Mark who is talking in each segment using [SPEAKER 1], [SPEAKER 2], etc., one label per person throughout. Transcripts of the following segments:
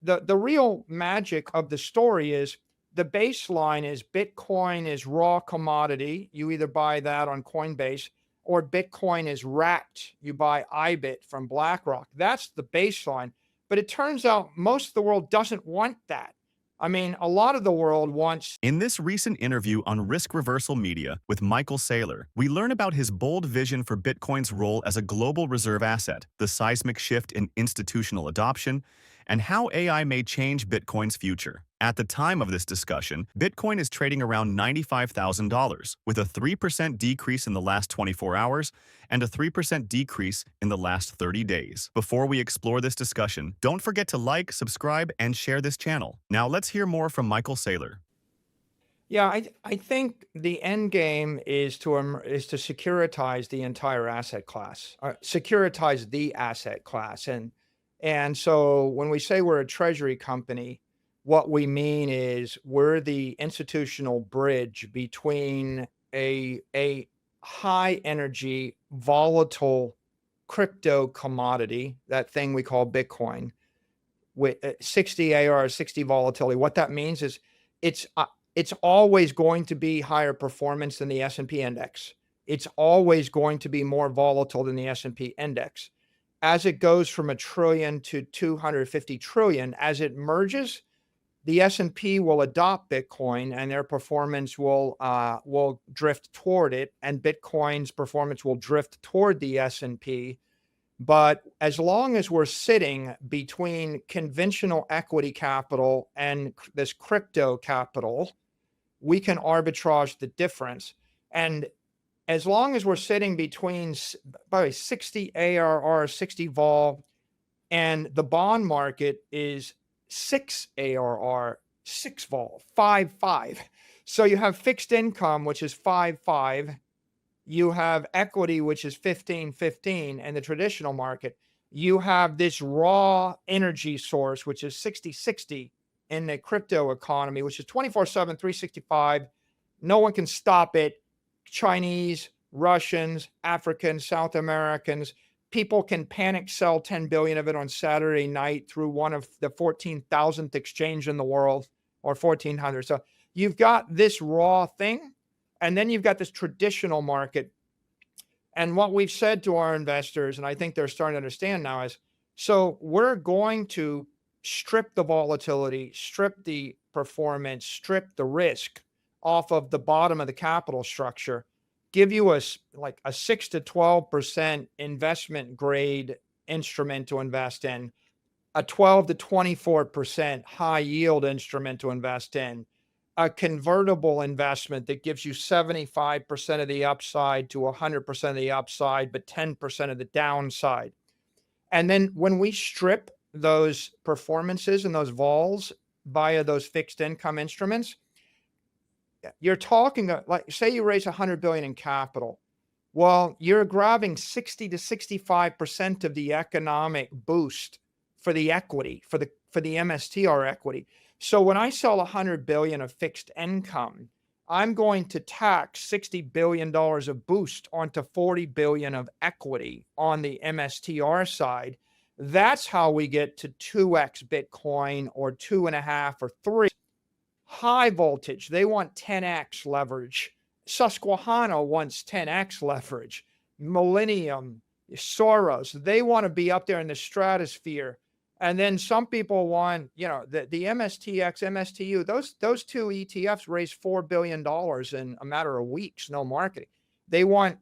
[SPEAKER 1] the real magic of the story is the baseline is Bitcoin is raw commodity. You either buy that on Coinbase or Bitcoin is wrapped. You buy IBIT from BlackRock. That's the baseline. But it turns out most of the world doesn't want that. I mean, a lot of the world wants.
[SPEAKER 2] In this recent interview on Risk Reversal Media with Michael Saylor, we learn about his bold vision for Bitcoin's role as a global reserve asset, the seismic shift in institutional adoption, and how AI may change Bitcoin's future. At the time of this discussion, Bitcoin is trading around $95,000, with a 3% decrease in the last 24 hours and a 3% decrease in the last 30 days. Before we explore this discussion, don't forget to like, subscribe, and share this channel. Now let's hear more from Michael Saylor.
[SPEAKER 1] Yeah, I think the end game is to securitize the entire asset class, securitize the asset class, and so when we say we're a treasury company, what we mean is we're the institutional bridge between a high energy, volatile crypto commodity, that thing we call Bitcoin, with 60 AR, 60 volatility. What that means is it's it's always going to be higher performance than the S&P index. It's always going to be more volatile than the S&P index. As it goes from a trillion to 250 trillion, as it merges, the S&P will adopt Bitcoin and their performance will drift toward it, and Bitcoin's performance will drift toward the S&P. But as long as we're sitting between conventional equity capital and this crypto capital, we can arbitrage the difference. And as long as we're sitting between, by the way, 60 ARR, 60 vol, and the bond market is 6 ARR, 6 vol, 5, 5. So you have fixed income, which is 5, 5. You have equity, which is 15, 15 in the traditional market. You have this raw energy source, which is 60, 60 in the crypto economy, which is 24/7, 365. No one can stop it. Chinese, Russians, Africans, South Americans, people can panic sell 10 billion of it on Saturday night through one of the 14,000th exchange in the world, or 1400. So you've got this raw thing, and then you've got this traditional market. And what we've said to our investors, and I think they're starting to understand now, is so we're going to strip the volatility, strip the performance, strip the risk off of the bottom of the capital structure, give you like a 6 to 12% investment grade instrument to invest in, a 12 to 24% high yield instrument to invest in, a convertible investment that gives you 75% of the upside to 100% of the upside, but 10% of the downside. And then when we strip those performances and those vols via those fixed income instruments, you're talking like, say you raise 100 billion in capital. Well, you're grabbing 60 to 65% of the economic boost for the equity, for the MSTR equity. So when I sell 100 billion of fixed income, I'm going to tax $60 billion of boost onto 40 billion of equity on the MSTR side. That's how we get to 2x Bitcoin or 2.5 or 3. High voltage, they want 10x leverage. Susquehanna wants 10x leverage. Millennium, Soros, they want to be up there in the stratosphere. And then some people want, the MSTX, MSTU, those two ETFs raised $4 billion in a matter of weeks, no marketing. They want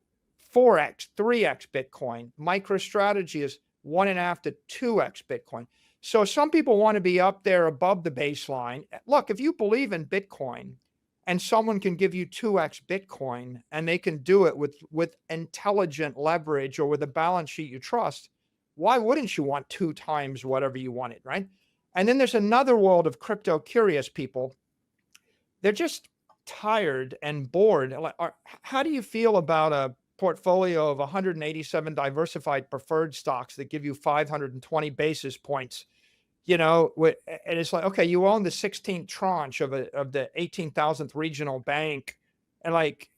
[SPEAKER 1] 4x, 3x Bitcoin. MicroStrategy is 1.5 to 2x Bitcoin. So some people want to be up there above the baseline. Look, if you believe in Bitcoin and someone can give you 2x Bitcoin and they can do it with intelligent leverage or with a balance sheet you trust, why wouldn't you want 2 times whatever you wanted, right? And then there's another world of crypto curious people. They're just tired and bored. How do you feel about a portfolio of 187 diversified preferred stocks that give you 520 basis points? And it's like, okay, you own the 16th tranche of the 18,000th regional bank, and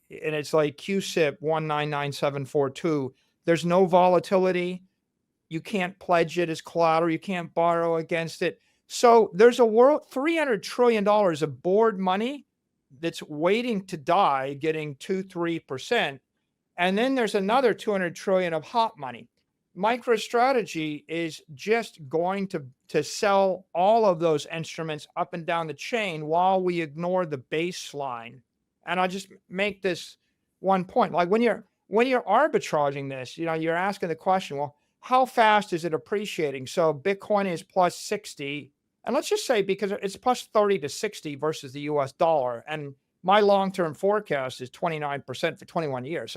[SPEAKER 1] it's like QSIP 199742. There's no volatility. You can't pledge it as collateral. You can't borrow against it. So there's a world $300 trillion of board money that's waiting to die, getting 2, 3%. And then there's another 200 trillion of hot money. MicroStrategy is just going to sell all of those instruments up and down the chain while we ignore the baseline. And I'll just make this one point. Like when you're arbitraging this, you're asking the question, well, how fast is it appreciating? So Bitcoin is plus 60. And let's just say because it's plus 30 to 60 versus the US dollar. And my long-term forecast is 29% for 21 years.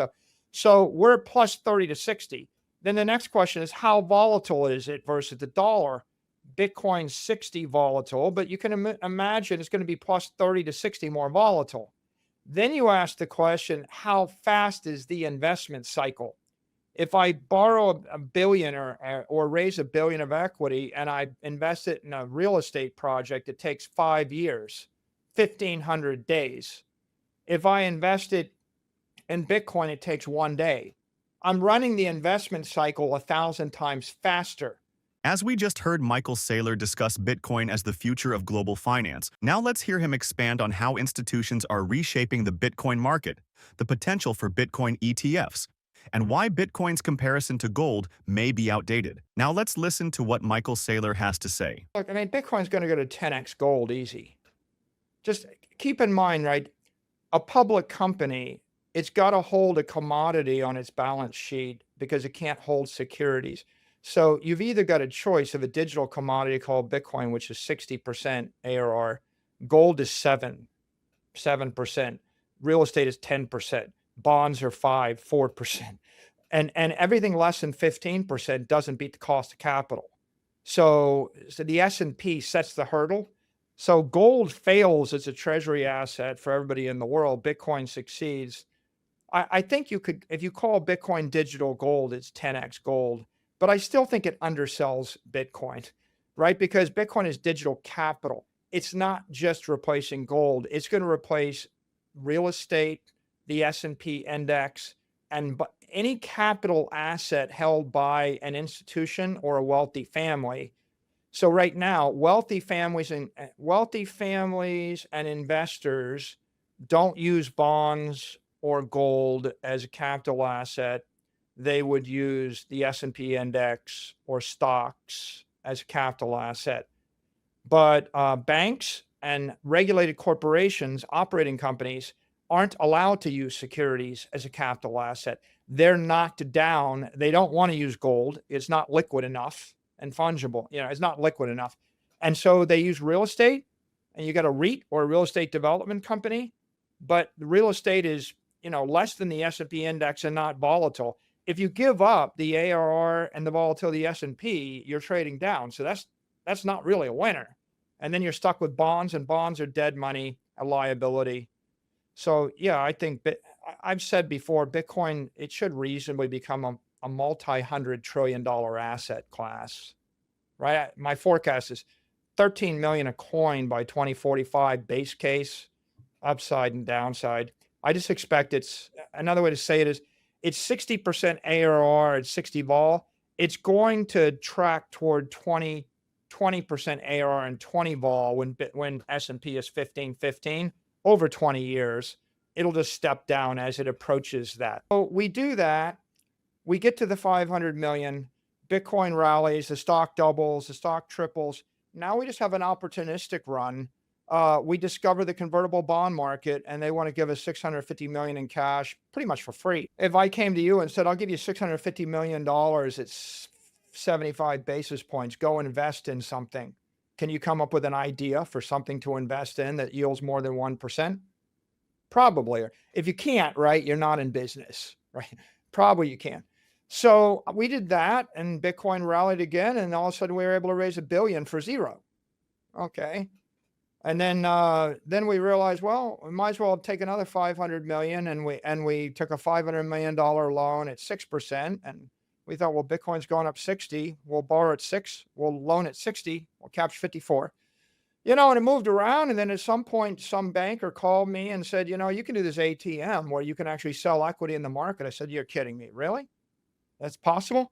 [SPEAKER 1] So we're plus 30 to 60. Then the next question is how volatile is it versus the dollar? Bitcoin's 60 volatile, but you can imagine it's going to be plus 30 to 60 more volatile. Then you ask the question, how fast is the investment cycle? If I borrow a billion or raise a billion of equity and I invest it in a real estate project, it takes 5 years, 1,500 days. If I invest it in Bitcoin, it takes 1 day. I'm running the investment cycle 1,000 times faster.
[SPEAKER 2] As we just heard Michael Saylor discuss Bitcoin as the future of global finance, now let's hear him expand on how institutions are reshaping the Bitcoin market, the potential for Bitcoin ETFs, and why Bitcoin's comparison to gold may be outdated. Now let's listen to what Michael Saylor has to say.
[SPEAKER 1] Look, I mean, Bitcoin's going to go to 10x gold easy. Just keep in mind, right? A public company, it's got to hold a commodity on its balance sheet because it can't hold securities. So you've either got a choice of a digital commodity called Bitcoin, which is 60% ARR, gold is 7%, real estate is 10%, bonds are 4%, and everything less than 15% doesn't beat the cost of capital. So the S&P sets the hurdle. So gold fails as a treasury asset for everybody in the world. Bitcoin succeeds. I think you could, if you call Bitcoin digital gold, it's 10x gold, but I still think it undersells Bitcoin, right? Because Bitcoin is digital capital. It's not just replacing gold. It's going to replace real estate, the S&P index, and any capital asset held by an institution or a wealthy family. So right now, wealthy families and investors don't use bonds or gold as a capital asset. They would use the S&P index or stocks as a capital asset. But banks and regulated corporations, operating companies, aren't allowed to use securities as a capital asset. They're knocked down. They don't want to use gold. It's not liquid enough and fungible. It's not liquid enough. And so they use real estate, and you got a REIT or a real estate development company, but the real estate is, less than the S&P index and not volatile. If you give up the ARR and the volatility of the S&P, you're trading down. So that's not really a winner. And then you're stuck with bonds, and bonds are dead money, a liability. So yeah, I think I've said before, Bitcoin, it should reasonably become a multi-hundred trillion dollar asset class, right? My forecast is 13 million a coin by 2045 base case, upside and downside. I just expect another way to say it is it's 60% ARR at 60 vol. It's going to track toward 20% ARR and 20 vol when S&P is 15 over 20 years. It'll just step down as it approaches that. So we do that. We get to the 500 million, Bitcoin rallies, the stock doubles, the stock triples. Now we just have an opportunistic run. We discover the convertible bond market, and they want to give us 650 million in cash pretty much for free. If I came to you and said, I'll give you $650 million at 75 basis points, go invest in something. Can you come up with an idea for something to invest in that yields more than 1%? Probably. If you can't, right, you're not in business, right? Probably you can. So we did that, and Bitcoin rallied again, and all of a sudden we were able to raise $1 billion for zero. Okay. And then we realized, well, we might as well take another 500 million, and we took a $500 million loan at 6%, and we thought, well, Bitcoin's going up 60, we'll borrow at 6, we'll loan at 60, we'll capture 54. And it moved around, and then at some point, some banker called me and said, you can do this ATM where you can actually sell equity in the market. I said, you're kidding me, really? That's possible?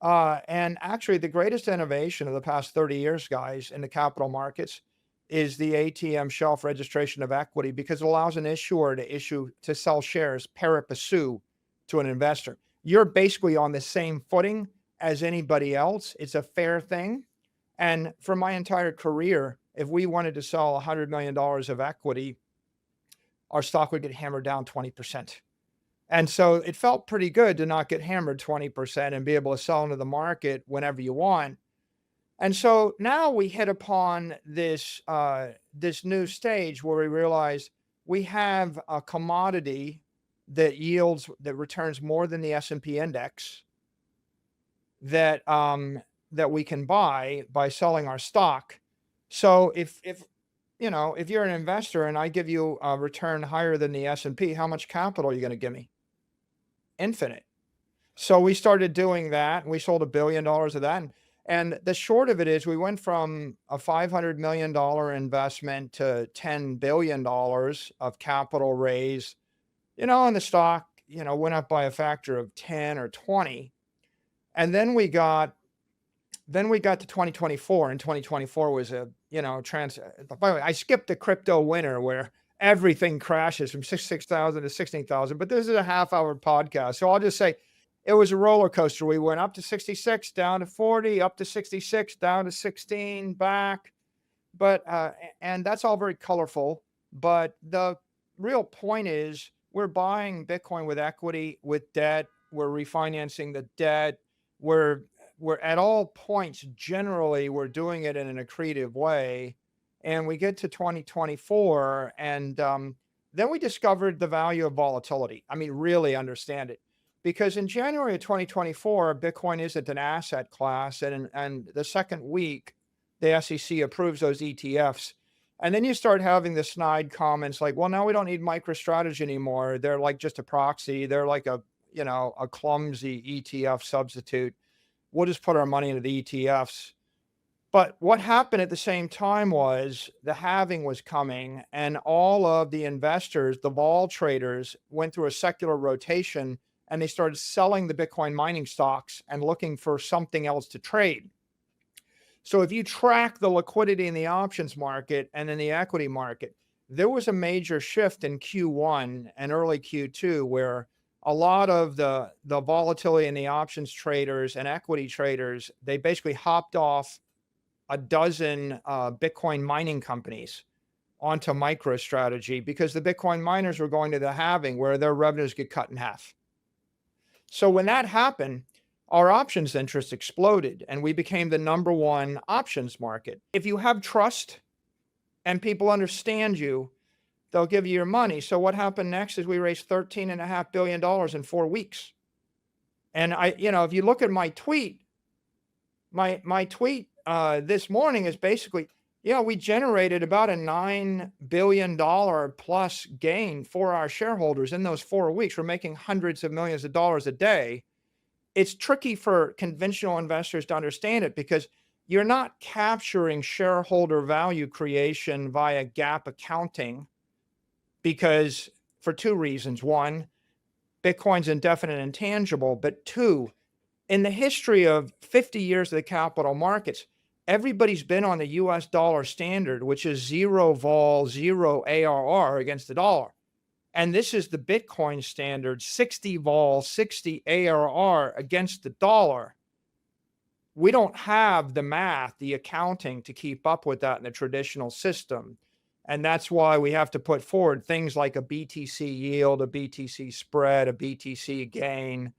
[SPEAKER 1] And actually, the greatest innovation of the past 30 years, guys, in the capital markets is the ATM shelf registration of equity because it allows an issuer to sell shares pari passu to an investor. You're basically on the same footing as anybody else. It's a fair thing. And for my entire career, if we wanted to sell $100 million of equity, our stock would get hammered down 20%. And so it felt pretty good to not get hammered 20% and be able to sell into the market whenever you want. And so now we hit upon this new stage where we realize we have a commodity that returns more than the S&P index that we can buy by selling our stock. So if you're an investor and I give you a return higher than the S&P, how much capital are you going to give me? Infinite. So we started doing that. And we sold $1 billion of that. And the short of it is we went from a $500 million investment to $10 billion of capital raise, and the stock, went up by a factor of 10 or 20. And then we got to 2024, and 2024 was by the way, I skipped the crypto winter where everything crashes from 6,000 to 16,000, but this is a half-hour podcast. So I'll just say it was a roller coaster. We went up to 66, down to 40, up to 66, down to 16, back. But and that's all very colorful, but the real point is we're buying Bitcoin with equity, with debt, we're refinancing the debt, we're we're at all points, generally, we're doing it in an accretive way. And we get to 2024, and then we discovered the value of volatility. I mean, really understand it. Because in January of 2024, Bitcoin isn't an asset class. And the second week, the SEC approves those ETFs. And then you start having the snide comments like, well, now we don't need MicroStrategy anymore. They're like just a proxy. They're like a clumsy ETF substitute. We'll just put our money into the ETFs. But what happened at the same time was the halving was coming, and all of the investors, the vol traders, went through a secular rotation, and they started selling the Bitcoin mining stocks and looking for something else to trade. So if you track the liquidity in the options market and in the equity market, there was a major shift in Q1 and early Q2 where a lot of the volatility in the options traders and equity traders, they basically hopped off a dozen Bitcoin mining companies onto MicroStrategy because the Bitcoin miners were going to the halving where their revenues get cut in half. So when that happened, our options interest exploded and we became the number one options market. If you have trust and people understand you, they'll give you your money. So what happened next is we raised $13.5 billion in 4 weeks. And if you look at my tweet, my tweet this morning is basically, we generated about a $9 billion plus gain for our shareholders in those 4 weeks. We're making hundreds of millions of dollars a day. It's tricky for conventional investors to understand it because you're not capturing shareholder value creation via GAAP accounting because for two reasons. One, Bitcoin's indefinite intangible, but two, in the history of 50 years of the capital markets, everybody's been on the US dollar standard, which is zero vol, zero ARR against the dollar. And this is the Bitcoin standard, 60 vol, 60 ARR against the dollar. We don't have the math, the accounting to keep up with that in the traditional system. And that's why we have to put forward things like a BTC yield, a BTC spread, a BTC gain.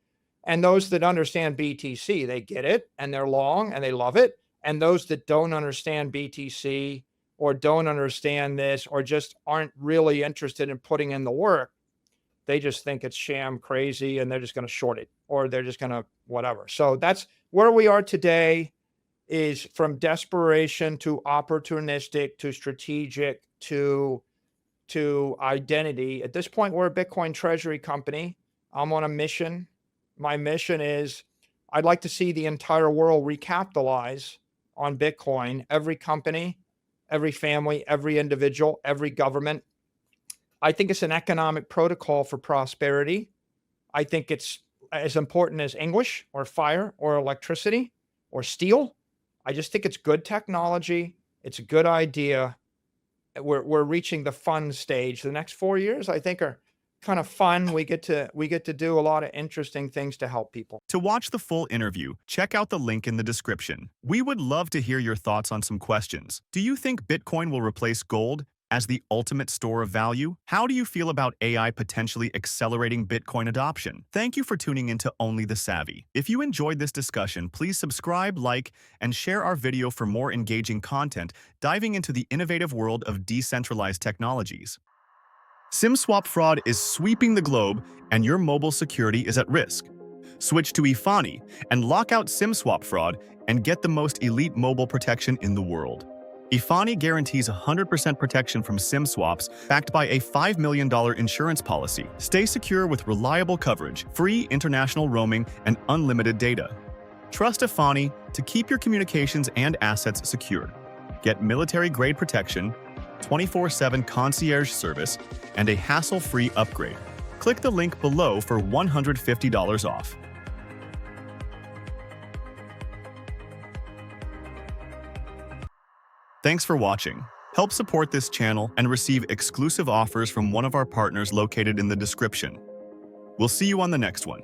[SPEAKER 1] And those that understand BTC, they get it and they're long and they love it. And those that don't understand BTC or don't understand this or just aren't really interested in putting in the work, they just think it's sham crazy and they're just going to short it or they're just going to whatever. So that's where we are today, is from desperation to opportunistic to strategic to identity. At this point, we're a Bitcoin treasury company. I'm on a mission. My mission is I'd like to see the entire world recapitalize on Bitcoin. Every company, every family, every individual, every government. I think it's an economic protocol for prosperity. I think it's as important as English or fire or electricity or steel. I just think it's good technology. It's a good idea. We're reaching the fun stage. The next 4 years, I think, are kind of fun. We get to do a lot of interesting things to help people.
[SPEAKER 2] To watch the full interview, check out the link in the description. We would love to hear your thoughts on some questions. Do you think Bitcoin will replace gold as the ultimate store of value? How do you feel about AI potentially accelerating Bitcoin adoption? Thank you for tuning into Only the Savvy. If you enjoyed this discussion, please subscribe, like, and share our video for more engaging content diving into the innovative world of decentralized technologies. SIM swap fraud is sweeping the globe, and your mobile security is at risk. Switch to Efani and lock out SIM swap fraud and get the most elite mobile protection in the world. Efani guarantees 100% protection from SIM swaps backed by a $5 million insurance policy. Stay secure with reliable coverage, free international roaming, and unlimited data. Trust Efani to keep your communications and assets secure. Get military-grade protection, 24/7 concierge service, and a hassle-free upgrade. Click the link below for $150 off. Thanks for watching. Help support this channel and receive exclusive offers from one of our partners located in the description. We'll see you on the next one.